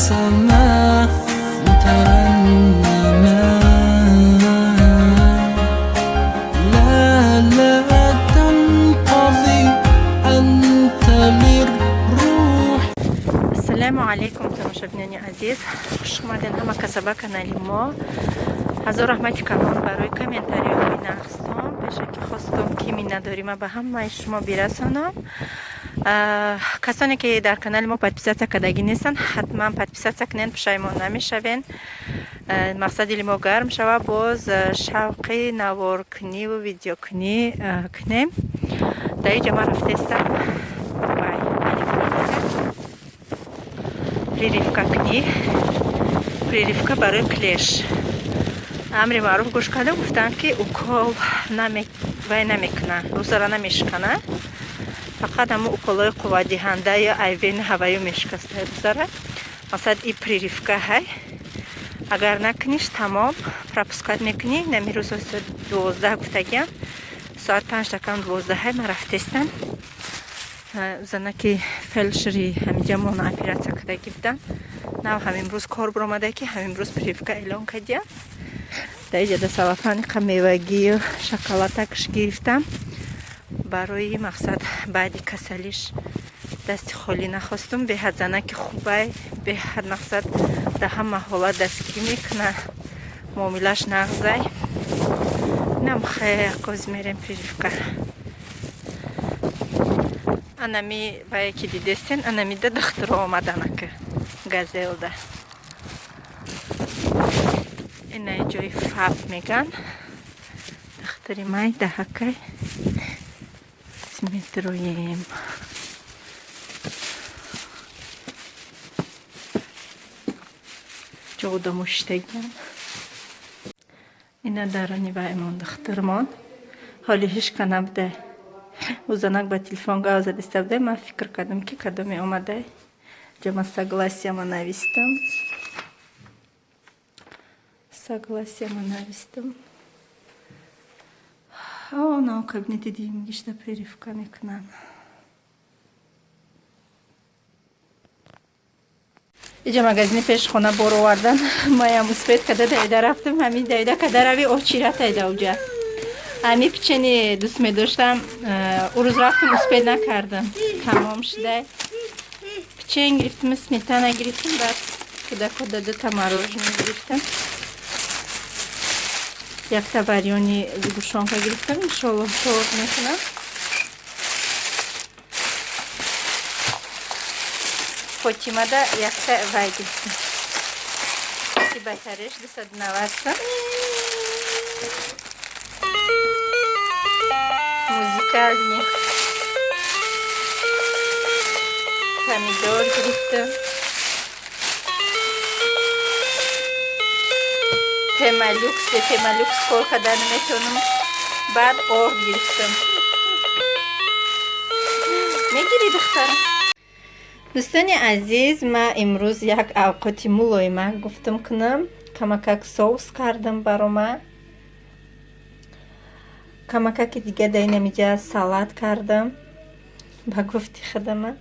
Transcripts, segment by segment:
السماء مترنمة لا تنقضي أنت للروح. السلام عليكم تماشابینان عزیز، خوش اومدین همه کسب کانال ما. هزار رحمتی کمان برای کامنتاری های نقصان بشه که خواستم که می نداریم به همه شما برسانم. کسانی که در کانال ما پادپیساtsiya کردگی نیستن حتما پادپیساtsiya کنین، پشیمان نمیشوین. مقصد ما گرم شوه باز شوقی نوار کنی و ویدیو کنی کنیم. در اینجا ما رفته استم приривка کنی، приривка برای کلیش. امری معروف گوش کرده گفتن که اوکال نمیکنه، روزا نمیشکنه، فقط همون اوکالای قوه دهنده یا ایوین هوایی میشکسته روزا. مثلا این приривка های اگر نکنیش تمام پراپسکات میکنی. نمی روز 12 گفتگیم ساعت 5 دکم 12 ما رفتستم زنه که فلشری همینجا مون اپیراتsia کردگی بودن. نو همین روز کار برامده که همین روز приривка اعلان کردیم. در اینجا در سلافان میوگی و شکلاتکش گرفتم برای مقصد بعدی کسلیش دست خالی نخواستم. به حد زنه که خوبه، به حد مقصد در همه حالت دستگیری میکنه، معاملش نغزه. نم خیلی کاز میریم приривка. انمی با یکی دیدستین انمی ده دختر آمدنه که گازل ده. اینه جای فاب میگن دختری مای ده هکای سمیترویم. جودا مشتگیم. اینه دارانی با ایمون دخترمان حالی هیچ کنم ده وزنک با تلفن گاز دستم. من فکر کردم که کدومی اومده. جمع согласие ما نوشتم. согласие ما نوشتم. نه کابینت دیدیم گشته приривка میکنن. اینجا مغازه پیش خونه بار آوردن. ما هم سپید کده دایده رفتم. همین دایده کده روی آچیره تایده اوجا. امی پیچنی دوست می داشتم. او روز رفتم سپید نکردم. تمام شده. پیچن گرفتم، سمیتانه گرفتم، بعد کده دو تا مروژنی گرفتم. یک تا باریونی گوشانکا گرفتم. انشالله تورت میکنم. فاطیمه دا یک تا وای گرفتم. سی بهترش 290 موزیکالنی پامیدور گرفتم. پیمالوکس کار کردن میتونم. بعد آرد گرفتم. میگیری دخترم؟ دوستان عزیز، ما امروز یک اوقاتی ملایم گفتم کنم. کمکک سوس کردم برام. کمکک دیگه در اینجا سالاد کردم با گفتی خدمه.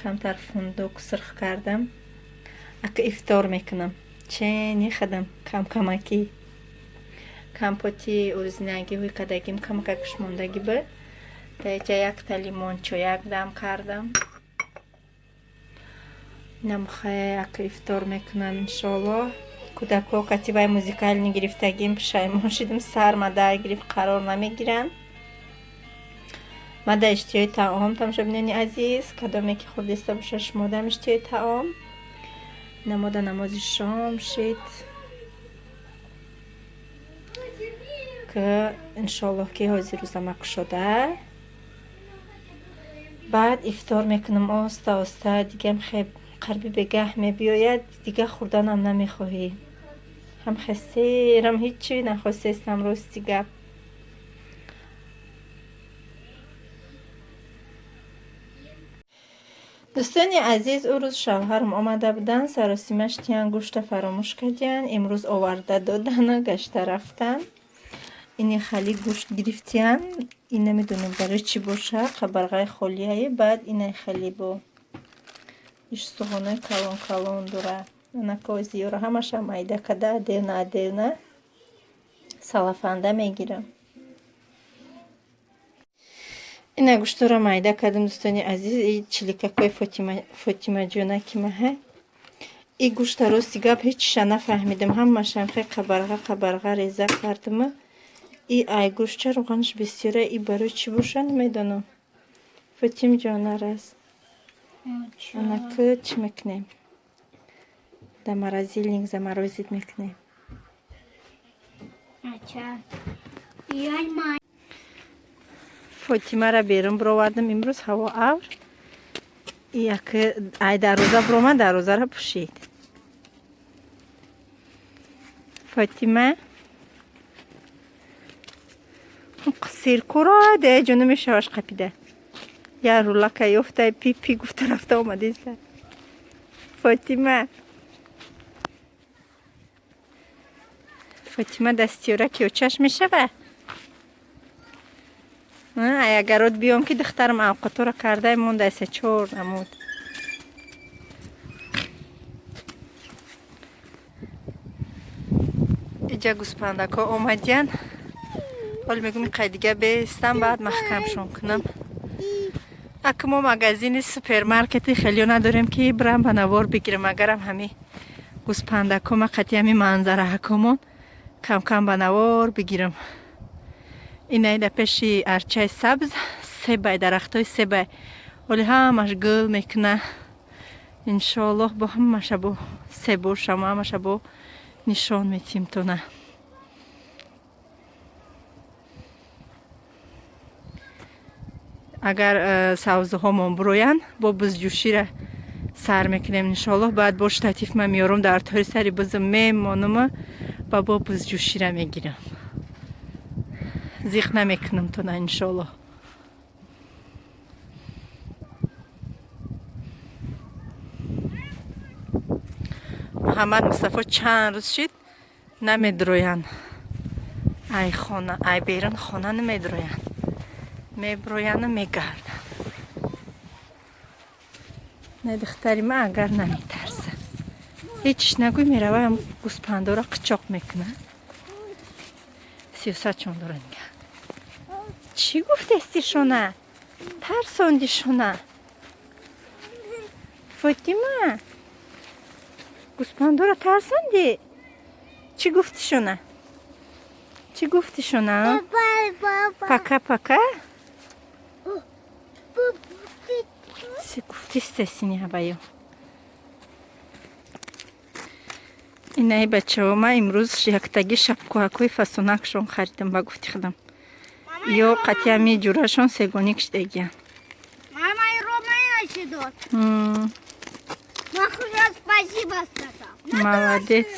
کمتر فندق سرخ کردم. اگه افطار میکنم چنی خدم کمکی کمپوتی اورزینگی هوی کدگیم کمکش موندگی بود. در اینجا یک تا لیمون چویک دم کردم. نمخه اگه افطار میکنن انشالله. کودکو کتیبای موزیکالنی گرفتگیم پشیمان شدم. سرمده گرفت قرار نمیگیرن. ما در اشتیای طعام تماشابینان عزیز کدامی که خود دسته باشه شما در اشتیای طعام نماده نماز شام شد که انشالله که حاضر روزمک شده. بعد افطار میکنم آستا آستا. دیگه خیلی قربی به گه میبیاید. دیگه خوردن هم نمیخواهی. هم خسته رم هیچی نخواسته استم روز دیگه. دوستان عزیز، او روز شوهرم آمده بودن سراسیمش تیان گوشت فراموش کردن. امروز آورده دادن گشته رفتن. اینی خالی گوشت گرفتن. این نمیدونم برای چی باشه. قبرغای خالیه. بعد اینه خالی با иш суғонаи калон дора ана козиёра ҳамаша майда када адена салафанда мегирам. ина гӯштора майда кардам дӯстони азиз. И чиликакои фотимаҷонаки маҳа. И гӯшта рости гап ҳечиша нафаҳмидам. ҳамашам хе қабарға реза кардама. И ай гӯштча рӯғанаш бисёра. И барои чӣ боша намедонам. Фотимҷон араз анаку чӣ мекунем? Да морозильник заморозит мекунем. Фотимара берун бировардам имрӯз ҳаво авр. И яке ай дароза биромад дарозара пӯшид. Фотима сиркура де ҷо намешаваш қапида. Я рулака ёфта пи гуфта рафта омадиста. Фотима дастиёра киёчаш мешава. Агарот биём ки духтарам авқатора карда монда аса чор намуд. иҷа гӯспандако омадиян. ҳол мегум иқай дига бестам баъд маҳкамшон кунам. ака мо магазини супермаркети хелиё надорем ки брам ба навор бигирам. агарам ҳами гӯспандако ма қати ҳами манзараҳакомон кам ба навор бигирам. инай да пеши арчаи сабз себай дарахтои себай оли ҳамаш гул мекуна. иншоаллоҳ бо ҳамаша бо себошам ҳамаша бо нишон метим тона. агар савзуҳомон бироянд бо бузҷӯшира сар мекунем иншоаллоҳ. баъд бо штатив ма меёрам дар тори сари бузм мемонама ба бо бузҷӯшира мегирам. зиқ намекунам тона иншоаллоҳ. муҳаммад мустафо чанд рӯз шид намедроянд. ай хона ай берун хона намедроянд. меброяну мегарданд. не духтари ма агар наметарса ҳечиш нагӯй мерава ҳам гӯспандора қичоқ мекунад. сиёсатчон дорад нига. чӣ гуфтести шона? тарсонди шона? Фотима гӯспандора тарсонди? чӣ гуфти шона? чӣ гуфти шона? Пока. Си гуфтистесини ҳабаё. инаи бачаҳо ма имрӯз яктаги шапкоҳакои фасонакшон харидам ба гуфти худам. ё қати ҳами ҷурашон сегони киштагиян. Мама, и Рома иначе дот. Махуя, спасибо сказал. Молодец.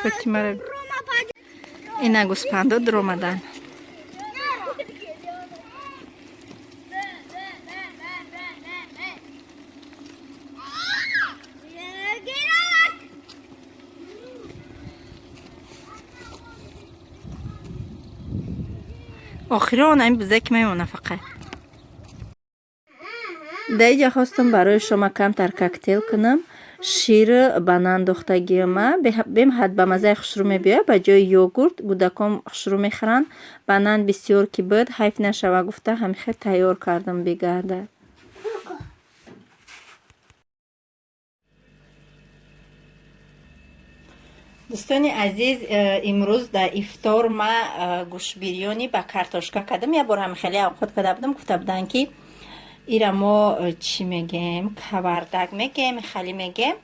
Фотима ина гӯспандо дуромадан. охирон ами бузаки мемона фақат. дар иҷа хостам барои шома камтар коктейл кунам. шир ба нандохтагиама бемҳад ба мазаи хушрӯ мебиёяд. ба ҷои йогурт кӯдакон хушрӯ мехӯранд. ба нан бисёр ки буд ҳайф нашава гуфта ҳамихел тайёр кардам бигардад. дӯстони азиз, имрӯз дар ифтор ма гӯшбирёнӣ ба картошка кардам. як бор ҳамихеле авқот карда будам. гуфта буданд ки ира мо чӣ мегем, кавардак мегем, хали мегем.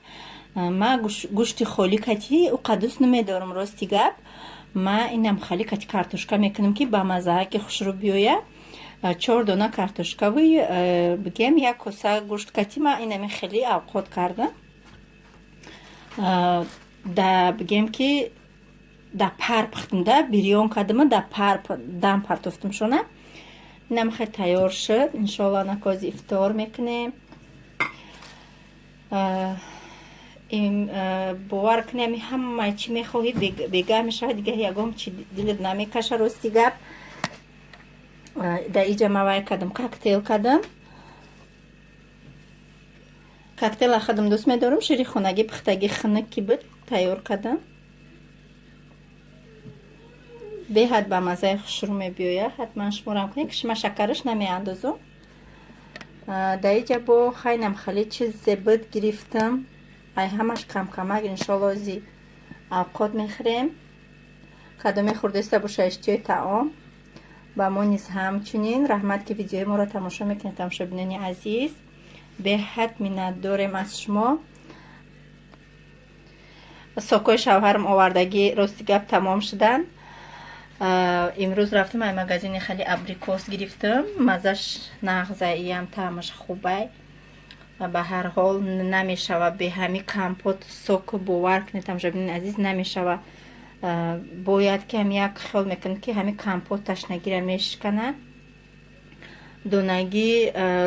ма гӯшти холӣ кати уқа дӯст намедорам. рости гап ма инам хали кати картошка мекунам ки ба мазааки хушрӯ биёяд. 4 дона картошкави бигем як коса гӯшт кати ма инами хеле авқот кардам. да бигем ки да пар пухтам, да бирён кардама да пар дам партофтам шона. инам хеле тайёр шуд. иншоаллоҳ накози ифтор мекунем. бовар кунем ҳамаи чӣ мехоҳӣ бегаҳ мешавад. дигар ягон чӣ дилат намекаша. рости гап дар иҷа ма вай кардам коктейл кардам. коктейла худам дӯст медорам. Шири хонагӣ пухтагӣ хунуки буд тайёр кардам. беҳад ба маззаи хушрӯ мебиёяд. ҳатман шуморам кунед ки шума шакараш намеандозам. дар инҷа бо хайнам хали чизе буд гирифтам. ай ҳамаш камкамак иншоллози авқот мехӯрем. кадоме хурдеста боша иштиёи таом. ба мо низ ҳамчунин раҳмат ки видеои моро тамошо мекунед. тамошобинони азиз, беҳад миннатдорем аз шумо. сокҳои шавҳарам овардагӣ рости гап тамом шуданд. имрӯз рафтам ай магазини хали абрикос гирифтам. маззаш нағзаиам таъмаш хубай. ба ҳар ҳол намешава бе ҳами компот соку бовар кунед тамошобинони азиз намешава. бояд ки ҳам як хиёл мекунед ки ҳами компот ташнагиро мешкана. донагӣ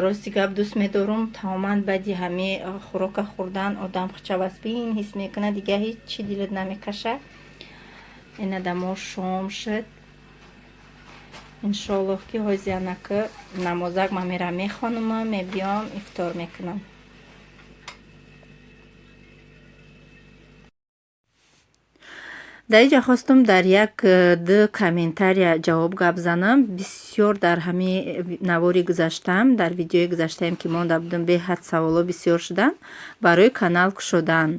рости гап дӯст медорам. тамоман баъди ҳами хӯрока хӯрдан одам хучавас бин ҳис мекунад дига ҳеч чи дилат намекаша. ина дамо шом шуд. иншоллоҳ ки ҳозианака намозак ма мерам мехонам, мебиём ифтор мекунам. дар инҷа хостам дар як ду комментария ҷавоб гап занам. бисёр дар ҳами навори гузаштаам, дар видеои гузаштаам ки монда будам, беҳад саволо бисёр шуданд барои канал кушодан.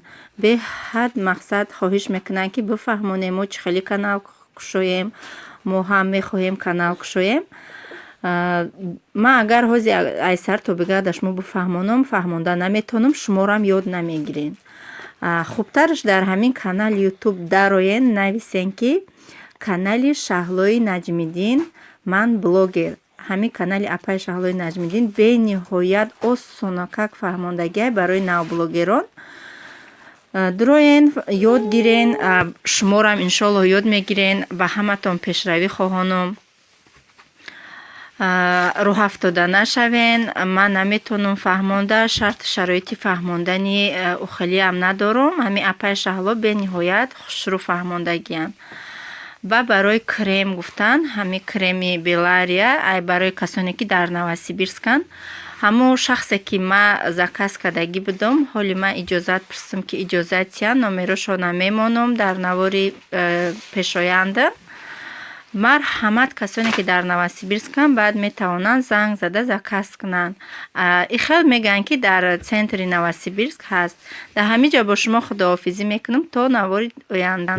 беҳад мақсад хоҳиш мекунанд ки бифаҳмонем мо чӣ хеле канал кушоем. мо ҳам мехоҳем канал кушоем. ман агар ҳози айсар то бигада шумо бифаҳмонам, фаҳмонда наметонам, шуморам ёд намегирен. хубтараш дар ҳамин канали ютуб дароен, нависен ки канали Шаҳлои Наҷмиддин, ман блогер. ҳамин канали апай Шаҳлои Наҷмиддин бениҳоят осона как фаҳмондагӣ барои навблогерон. дуроен, ёд гирен, шуморам иншоллоҳ ёд мегирен. ба ҳаматон пешравӣ хоҳонам. роҳафтода нашавен. ман наметонам фаҳмонда, шарти шароити фаҳмондани ухалиам надорам. ҳамин апай Шаҳло бениҳоят хушрӯ фаҳмондагиам. ба барои крем гуфтан, ҳамин креми Белария, ай барои касоне ки дар Новосибирскан. ҳамон шахсе ки ма заказ кардагӣ будам, ҳоли ма иҷозат пурсидам ки иҷозатия, номерошона мемонам дар навори пешоянда. марҳамат, касоне ки дар Новосибирскан баъд метавонанд занг зада заказ кунанд. ихел мегӯянд ки дар центри Новосибирск ҳаст. дар ҳамин ҷо бо шумо худоҳофизӣ мекунам то навори оянда.